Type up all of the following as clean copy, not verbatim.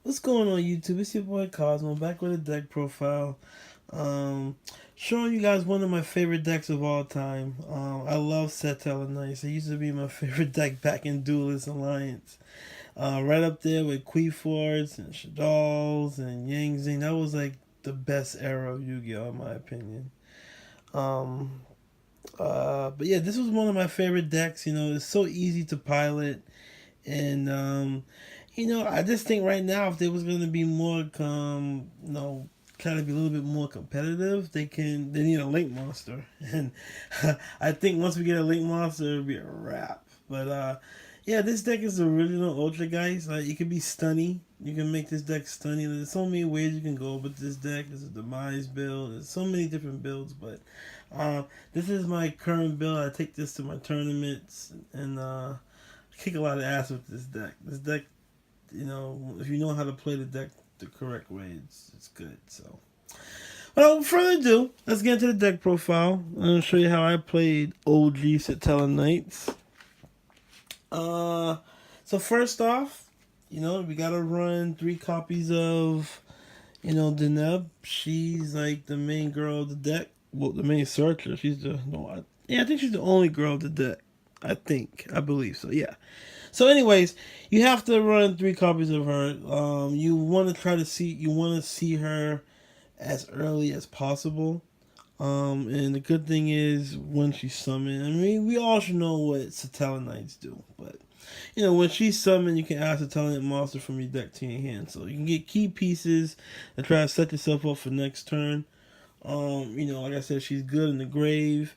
What's going on YouTube? It's your boy Cosmo back with a deck profile. Um, Showing you guys one of my favorite decks of all time. I love Satellaknight. It used to be my favorite deck back in Duelist Alliance. Right up there with Queeforts and Shaddolls and Yang Zing. That was like the best era of Yu-Gi-Oh! In my opinion. Um, but yeah, this was one of my favorite decks. It's so easy to pilot. And I just think right now, if there was going to be more, kind of be a little bit more competitive, they need a link monster, and I think once we get a link monster, it'll be a wrap. But yeah, this deck is the original Ultra, guys. Like, it can be stunny. You can make this deck stunny. There's so many ways you can go with this deck. There's a demise build. There's so many different builds, but this is my current build. I take this to my tournaments and kick a lot of ass with this deck. This deck, if you know how to play the deck the correct way, it's good. So, without further ado, let's get into the deck profile. I'm gonna show you how I played OG Satellaknights. So first off, we gotta run 3 copies of, Deneb. She's like the main girl of the deck. Well, the main searcher. She's the no, I think she's the only girl of the deck. I believe so. Yeah. So, anyways, you have to run 3 copies of her. You want to see her as early as possible. And the good thing is when she's summoned. I mean, we all should know what Satellaknights do, but when she's summoned, you can add Satellite monster from your deck to your hand, so you can get key pieces and try to set yourself up for next turn. Like I said, she's good in the grave,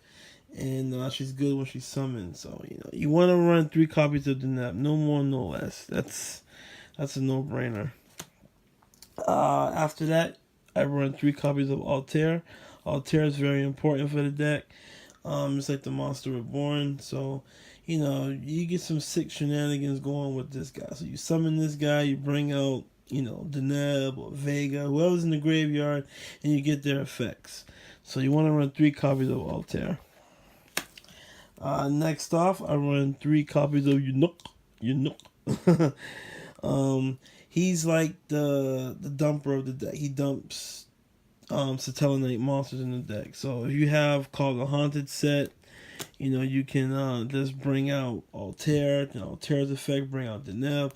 and she's good when she's summoned. So you want to run 3 copies of the Nap, no more, no less. That's a no-brainer. After that, I run 3 copies of Altair. Altair is very important for the deck. It's like the Monster Reborn. So you get some sick shenanigans going with this guy. So you summon this guy, you bring out Deneb or Vega, whoever's in the graveyard, and you get their effects. So you want to run 3 copies of Altair. Next off, I run 3 copies of Unuk. He's like the dumper of the deck. He dumps Satellite monsters in the deck. So if you have called a haunted set, you can just bring out Altair, Altair's effect, bring out Deneb.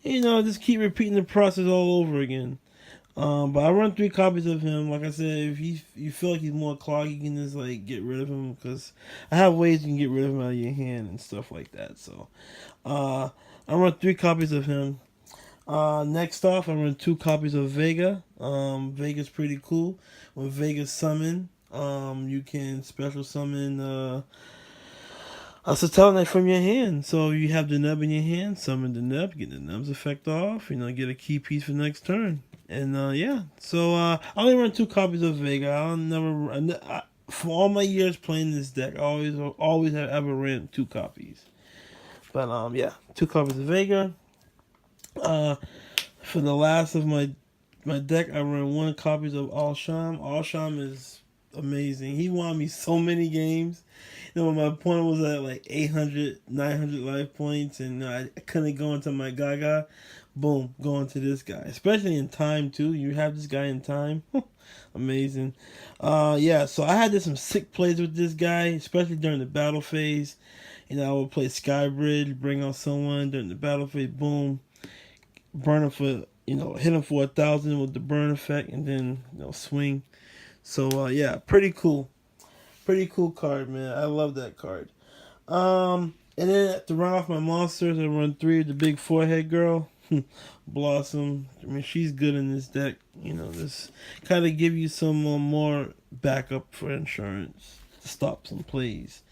Just keep repeating the process all over again. But I run 3 copies of him. Like I said, if you feel like he's more clogged, you can just like get rid of him, because I have ways you can get rid of him out of your hand and stuff like that. So, I run 3 copies of him. Next off, I run 2 copies of Vega. Vega's pretty cool. When Vega's summon, you can special summon a Satellite from your hand. So you have the nub in your hand, summon the nub, get the nub's effect off, get a key piece for next turn. And yeah, so I only run 2 copies of Vega. For all my years playing this deck, I always have ever ran 2 copies. But yeah, 2 copies of Vega. For the last of my deck, I run 1 copies of Alsham. Alsham is amazing. He won me so many games. When my opponent was at like 800, 900 life points, and I couldn't go into my Gaga, boom, go into this guy. Especially in time too. You have this guy in time. Amazing. Yeah, so I had some sick plays with this guy, especially during the battle phase. I would play Skybridge, bring out someone during the battle phase, boom, burn him for, hit him for 1,000 with the burn effect, and then, swing. So, yeah, pretty cool. Pretty cool card, man. I love that card. And then to run off my monsters, I run 3 of the big forehead girl. Blossom. I mean, she's good in this deck. This kind of give you some more backup for insurance to stop some plays.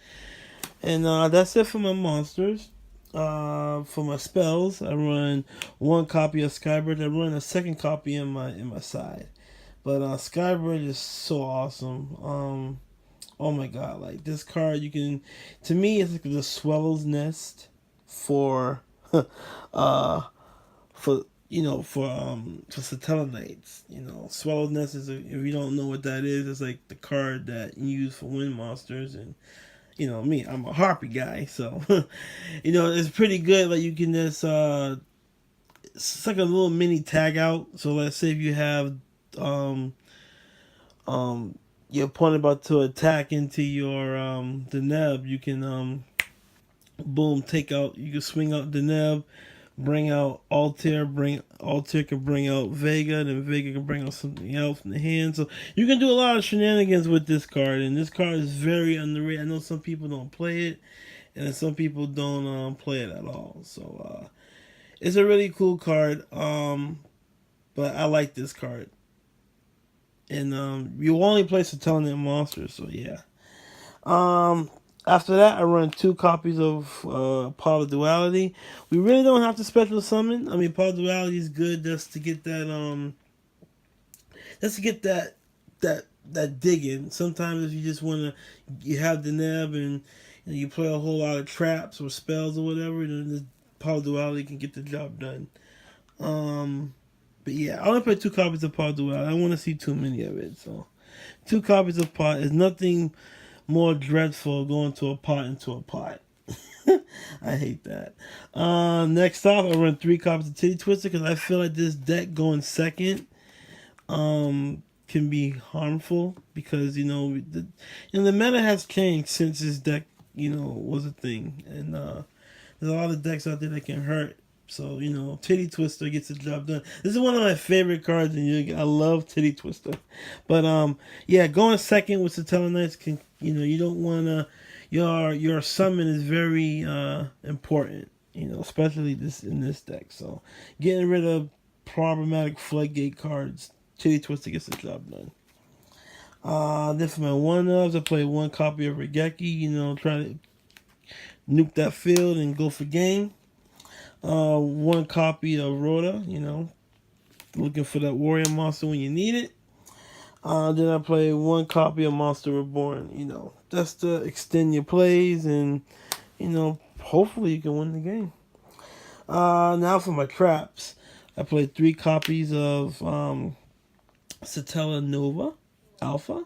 And that's it for my monsters. For my spells, I run 1 copy of Skybridge. I run a second copy in my side. But Skybridge is so awesome. Oh my god, like this card, to me, it's like the Swallow's Nest for for Satellaknights. Swallow's Nest is if you don't know what that is, it's like the card that you use for wind monsters. And me, I'm a Harpie guy, so it's pretty good. Like, you can just it's like a little mini tag out. So let's say if you have um your opponent about to attack into your the neb, you can boom take out. You can swing out the neb, bring out Altair. Altair can bring out Vega, then Vega can bring out something else in the hand. So you can do a lot of shenanigans with this card, and this card is very underrated. I know some people don't play it, and some people don't play it at all. So it's a really cool card. But I like this card. And you only play Satellaknight monsters, so yeah. After that, I run 2 copies of Power Duality. We really don't have to special summon. I mean, Power Duality is good just to get that that digging. Sometimes if you just wanna, you have the neb and you play a whole lot of traps or spells or whatever, then the Power Duality can get the job done. But yeah, I only play 2 copies of Power Duality. I don't want to see too many of it. So 2 copies of pot is nothing more dreadful going to a pot into a pot. I hate that. Next off, I run 3 copies of Titty Twister because I feel like this deck going second can be harmful because the meta has changed since this deck was a thing, and there's a lot of decks out there that can hurt. So Titty Twister gets the job done. This is one of my favorite cards, and I love Titty Twister. But yeah, going second with Satellaknights can you don't wanna your summon is very important. Especially in this deck. So getting rid of problematic floodgate cards, Titty Twister gets the job done. Then for my 1-ofs, I play 1 copy of Regeki, trying to nuke that field and go for game. 1 copy of Rhoda, looking for that warrior monster when you need it. Then I play 1 copy of Monster Reborn, just to extend your plays and, hopefully you can win the game. Now for my traps, I play 3 copies of Satella Nova Alpha.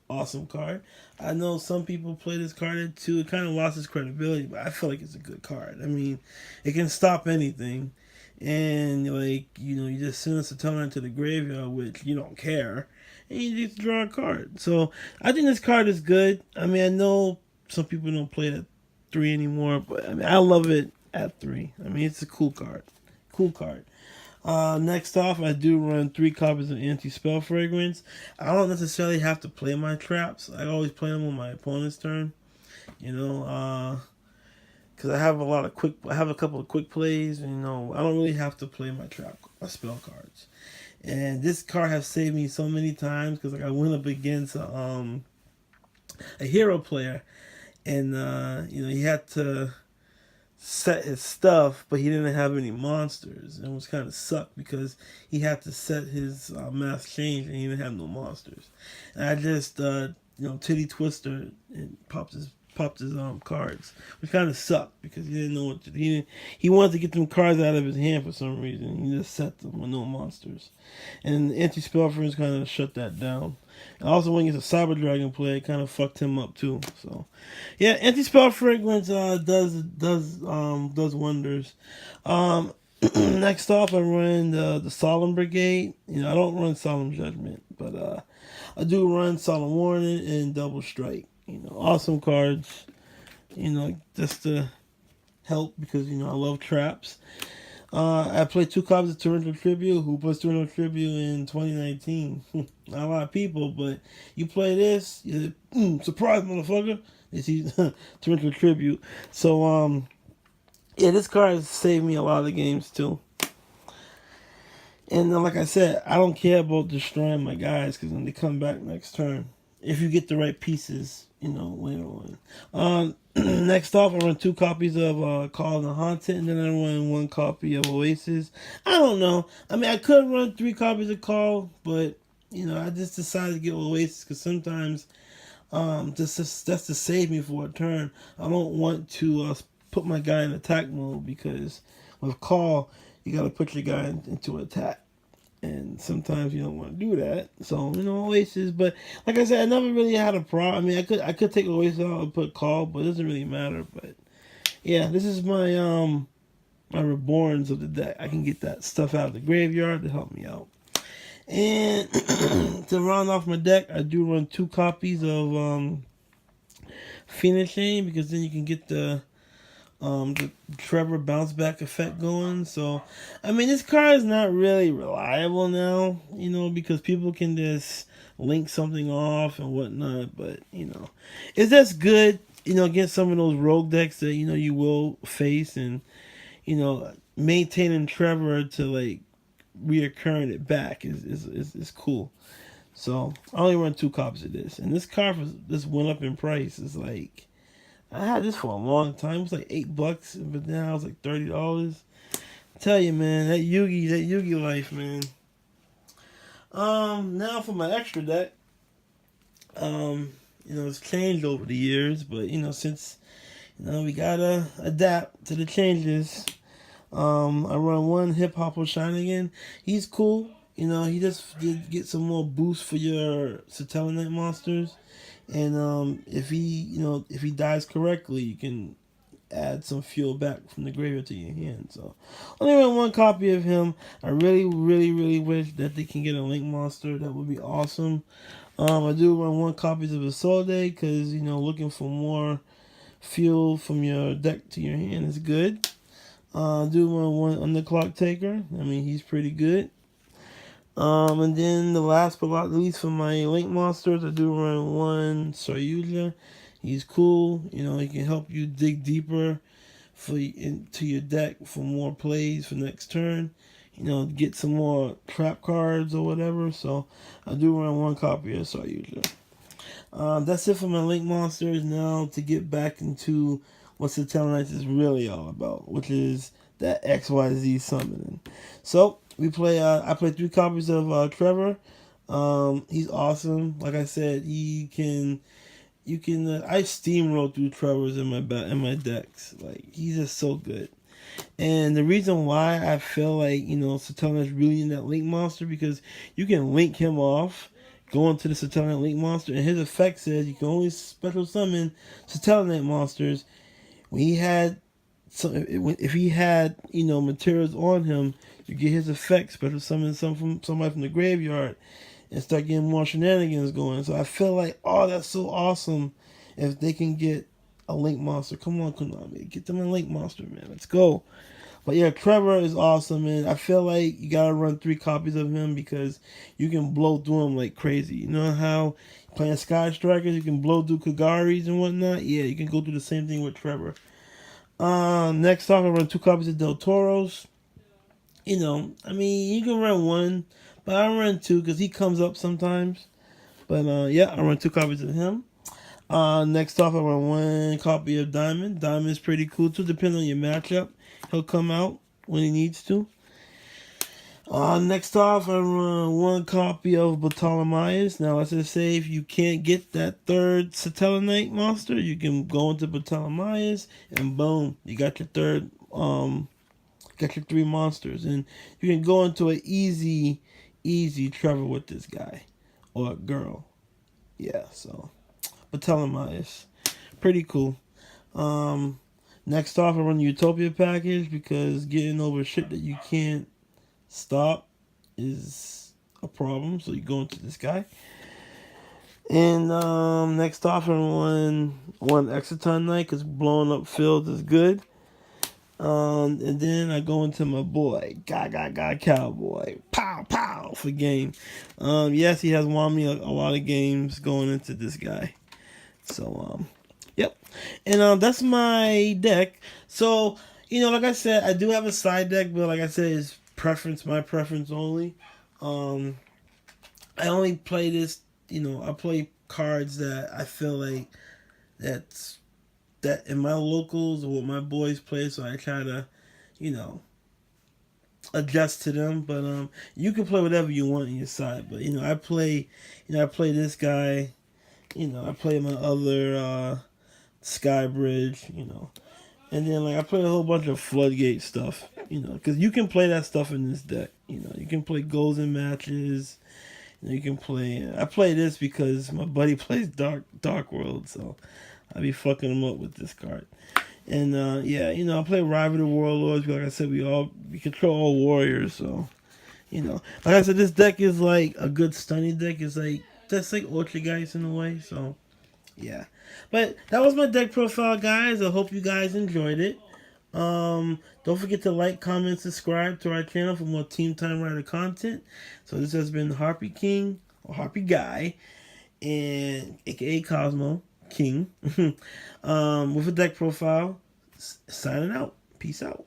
Awesome card. I know some people play this card too. It kind of lost its credibility, but I feel like it's a good card. I mean, it can stop anything. And, you just send a Satellaknight to the graveyard, which you don't care. And you just draw a card. So, I think this card is good. I mean, I know some people don't play it at 3 anymore, but I mean, I love it at 3. I mean, it's a cool card. Cool card. Next off, I do run 3 copies of Anti-Spell Fragrance. I don't necessarily have to play my traps. I always play them on my opponent's turn. Because I have a couple of quick plays. And, I don't really have to play my spell cards. And this card has saved me so many times because I went up against a hero player, and he had to set his stuff, but he didn't have any monsters, and it was kind of sucked because he had to set his mass change and he didn't have no monsters. And I just Titty Twister and popped his cards, which kind of sucked because he didn't know what he wanted to get them cards out of his hand for some reason. He just set them with no monsters, and Anti-Spell Fragrance kind of shut that down. And also, when he's a Cyber Dragon player, it kind of fucked him up too. So, yeah, Anti-Spell Fragrance does wonders. Next off, I run the Solemn Brigade. I don't run Solemn Judgment, but I do run Solemn Warning and Double Strike. Awesome cards, just to help because, I love traps. I played 2 copies of Torrential Tribute. Who plays Torrential Tribute in 2019? Not a lot of people, but you play this, surprise, motherfucker. You see Torrential Tribute. So, yeah, this card has saved me a lot of games, too. And like I said, I don't care about destroying my guys because when they come back next turn, if you get the right pieces, later on. Next off, I run 2 copies of Call of the Haunted, and then I run 1 copy of Oasis. I don't know. I mean, I could run 3 copies of Call, but, I just decided to get Oasis because sometimes that's to save me for a turn. I don't want to put my guy in attack mode because with Call, you got to put your guy into attack. And sometimes you don't want to do that. So, Oasis. But like I said, I never really had a problem. I mean, I could take Oasis out and put Call, but it doesn't really matter. But yeah, this is my my reborns of the deck. I can get that stuff out of the graveyard to help me out. And to round off my deck, I do run 2 copies of Phoenix Chain, because then you can get the Trevor bounce back effect going. So, I mean, this card is not really reliable now, because people can just link something off and whatnot. But, it's just good, against some of those rogue decks that, you will face, and, maintaining Trevor to, like, reoccurring it back is cool. So, I only run 2 copies of this. And this card just went up in price. It's like, I had this for a long time. It was like $8, but now it's like $30. I tell you, man, that Yugi life, man. Now for my extra deck. It's changed over the years, but since we gotta adapt to the changes. I run 1 Hip Hop O'Shinigan. He's cool. He just did get some more boost for your Satellaknight monsters. And if he dies correctly, you can add some fuel back from the graveyard to your hand. So only run 1 copy of him. I really, really, really wish that they can get a Link monster. That would be awesome. I do run 1 copy of Isolde, because looking for more fuel from your deck to your hand is good. I do run 1 Underclock Taker. I mean, he's pretty good. And then the last but not least for my Link monsters, I do run 1 Saryuja. He's cool. He can help you dig deeper into your deck for more plays for next turn. Get some more trap cards or whatever. So I do run 1 copy of Saryuja. That's it for my Link monsters. Now to get back into what Satellaknight is really all about, which is that XYZ summoning. So I play 3 copies of Trevor. He's awesome. Like I said, I steamroll through Trevors in my decks. Like, he's just so good. And the reason why I feel like Satellaknight's really in that Link monster, because you can link him off, go into the Satellaknight Link monster, and his effect says you can only special summon Satellaknight monsters. When he had if he had materials on him, you get his effect, special summon somebody from the graveyard, and start getting more shenanigans going. So I feel like, that's so awesome if they can get a Link monster. Come on, Konami, get them a Link monster, man. Let's go. But yeah, Trevor is awesome, man. I feel like you gotta run 3 copies of him, because you can blow through him like crazy. You know how playing Sky Strikers, you can blow through Kagaris and whatnot? Yeah, you can go through the same thing with Trevor. Next off, I run 2 copies of Del Toro's. You can run 1, but I run 2 because he comes up sometimes. But I run 2 copies of him. Next off, I run 1 copy of Diamond. Diamond's pretty cool too, depending on your matchup. He'll come out when he needs to. Next off, I run 1 copy of Bartolomaius. Now, let's just say if you can't get that 3rd Satellaknight monster, you can go into Bartolomaius, and boom, you got your 3rd, got your 3 monsters. And you can go into an easy Trevor with this guy, or girl. Yeah, so, Bartolomaius. Pretty cool. Next off, I run the Utopia package, because getting over shit that you can't stop is a problem. So you go into this guy. And next off, I run 1 Exciton Knight, because blowing up fields is good. And then I go into my boy, Gaga Cowboy, pow pow for game. Yes, he has won me a lot of games going into this guy. So yep. And that's my deck. So like I said, I do have a side deck, but like I said, it's my preference only. I only play this. I play cards that I feel like that in my locals or what my boys play, so I try to, adjust to them. But you can play whatever you want on your side. But I play this guy. I play my other Skybridge. And then I play a whole bunch of Floodgate stuff. Because you can play that stuff in this deck. You can play goals in matches. You can play. I play this because my buddy plays Dark World, so I be fucking him up with this card. And yeah, I play Rival the Warlords. Like I said, we control all warriors. So like I said, this deck is like a good stunning deck. It's like that's like Ultra Guys in a way. So yeah, but that was my deck profile, guys. I hope you guys enjoyed it. Don't forget to like, comment, subscribe to our channel for more Team Time Rider content. So this has been Harpie King or Harpie Guy, and aka Cosmo King, with a deck profile. Signing out. Peace out.